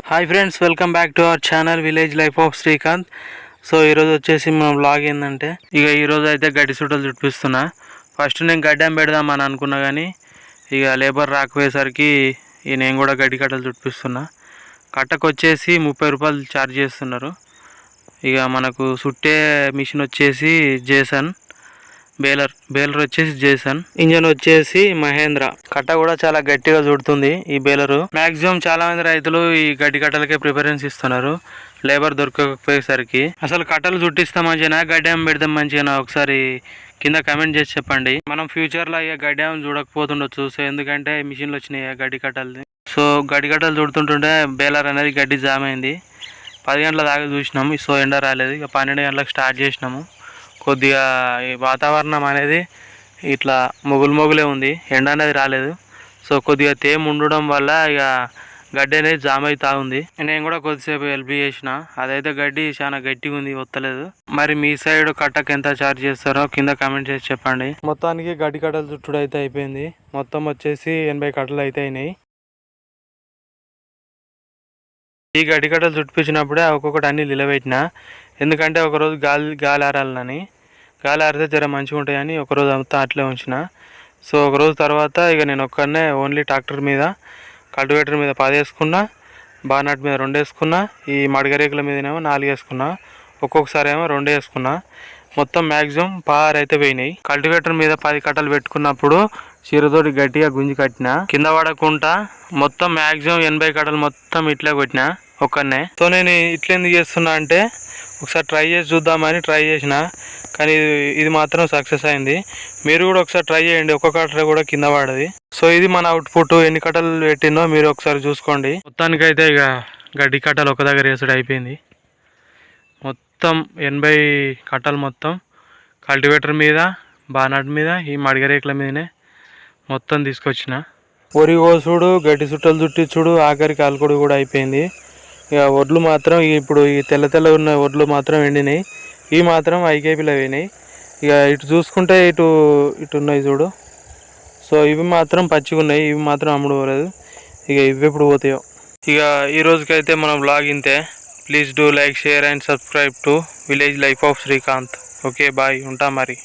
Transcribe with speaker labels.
Speaker 1: Hi friends, welcome back to our channel village life of Srikanth. So ఈరోజు వచ్చేసి మన blog ఏంటంటే ఈరోజు అయితే గడ్డి సుట్టలు చుట్టిస్తున్నా. ఫస్ట్ నేను గడ్డం పెడదామని అనుకున్నా కానీ లేబర్ రాకపోయేసరికి నేను కూడా గడ్డి కట్టలు చుట్టిస్తున్నా. కట్టకు వచ్చేసి 30 రూపాయలు ఛార్జ్ చేస్తున్నారు. మనకు సుట్టే మిషన్ వచ్చేసి జేసన్, బేలర్ వచ్చేసి జేసన్, ఇంజన్ వచ్చేసి మహేంద్ర. కట్ట కూడా చాలా గట్టిగా చుడుతుంది ఈ బేలరు. మాక్సిమం చాలా మంది రైతులు ఈ గడ్డి కట్టలకే ప్రిఫరెన్స్ ఇస్తున్నారు లేబర్ దొరకకపోయేసరికి. అసలు కట్టలు చుట్టిస్తాం మంచిగా గడ్డం పెడతాం మంచిగా ఒకసారి కింద కమెంట్ చేసి చెప్పండి. మనం ఫ్యూచర్లో గడ్డం చూడకపోతుండొచ్చు. సో ఎందుకంటే మిషన్లు వచ్చినాయి గడ్డి కట్టలు. సో గడ్డి కట్టలు చుడుతుంటుంటే బేలర్ అనేది గడ్డి జామ్ అయింది. 10 గంటల దాకా చూసినాము. సో ఎండ రాలేదు. 12 గంటలకు స్టార్ట్ చేసినాము. కొద్దిగా ఈ వాతావరణం అనేది ఇట్లా మొగులే ఉంది, ఎండ అనేది రాలేదు. సో కొద్దిగా తేమ ఉండడం వల్ల గడ్డి అనేది జామ్ అవుతా ఉంది. నేను కూడా కొద్దిసేపు హెల్ప్ చేసిన. అదైతే గడ్డి చాలా గట్టిగా ఉంది, వస్తలేదు. మరి మీ సైడ్ కట్టకు ఎంత ఛార్జ్ చేస్తారో కింద కామెంట్ చేసి చెప్పండి. మొత్తానికి గడ్డి కట్టలు చుట్టుడు అయితే అయిపోయింది. మొత్తం వచ్చేసి 80 కట్టలు అయితే అయినాయి. ఈ గడ్డి కట్టలు చుట్టించినప్పుడే ఒక్కొక్కటి అన్ని నిలబెట్టిన. ఎందుకంటే ఒకరోజు గాలి ఆరాలని, గాలి ఆరితే జర మంచిగా ఉంటాయని ఒకరోజు అంతా అట్లే ఉంచిన. సో ఒకరోజు తర్వాత నేను ఒక్కడనే ఓన్లీ ట్రాక్టర్ మీద, కల్టివేటర్ మీద 10 వేసుకున్నా, బానాట్ మీద 2 వేసుకున్నా, ఈ మడగరేకుల మీదనేమో 4 వేసుకున్నా, ఒక్కొక్కసారి ఏమో 2 వేసుకున్నా. మొత్తం మ్యాక్సిమం 6 అయితే పోయినాయి. కల్టివేటర్ మీద 10 కట్టలు పెట్టుకున్నప్పుడు చీరతోటి గట్టిగా గుంజి కట్టిన, కింద పడకుండా మొత్తం మ్యాక్సిమం 80 కట్టలు మొత్తం ఇట్లే కొట్టిన ఒక్కనే. సో నేను ఇట్లా ఎందుకు చేస్తున్నా అంటే ఒకసారి ట్రై చేసి చూద్దామని ట్రై చేసిన, కానీ ఇది మాత్రం సక్సెస్ అయింది. మీరు కూడా ఒకసారి ట్రై చేయండి, ఒక్క కట్ట కూడా కింద పడది. సో ఇది మన అవుట్పుట్. ఎన్ని కట్టలు పెట్టిందో మీరు ఒకసారి చూసుకోండి. మొత్తానికైతే గడ్డి కట్టలు ఒక దగ్గర వేసుడు అయిపోయింది. మొత్తం 80 కట్టలు మొత్తం కల్టివేటర్ మీద, బానాట్ మీద, ఈ మడిగరేకుల మీదనే మొత్తం తీసుకొచ్చిన. వరి కోసుడు, గడ్డి చుట్టలు చుట్టించుడు, ఆఖరికి అలుకుడు కూడా అయిపోయింది. వడ్లు మాత్రం ఇప్పుడు ఈ తెల్ల ఉన్న వడ్లు మాత్రం ఎండినాయి. ఇవి మాత్రం ఐకేపీలో పోయినాయి. ఇటు చూసుకుంటే ఇటు ఉన్నాయి చూడు. సో ఇవి మాత్రం పచ్చిగా ఉన్నాయి, ఇవి మాత్రం అమ్ముడు పోలేదు. ఇవి ఎప్పుడు పోతాయో. ఈ రోజుకైతే మనం బ్లాగ్ ఇంతే. Please do like, share and subscribe to village life of Srikanth. Okay bye, ఉంటా మరి.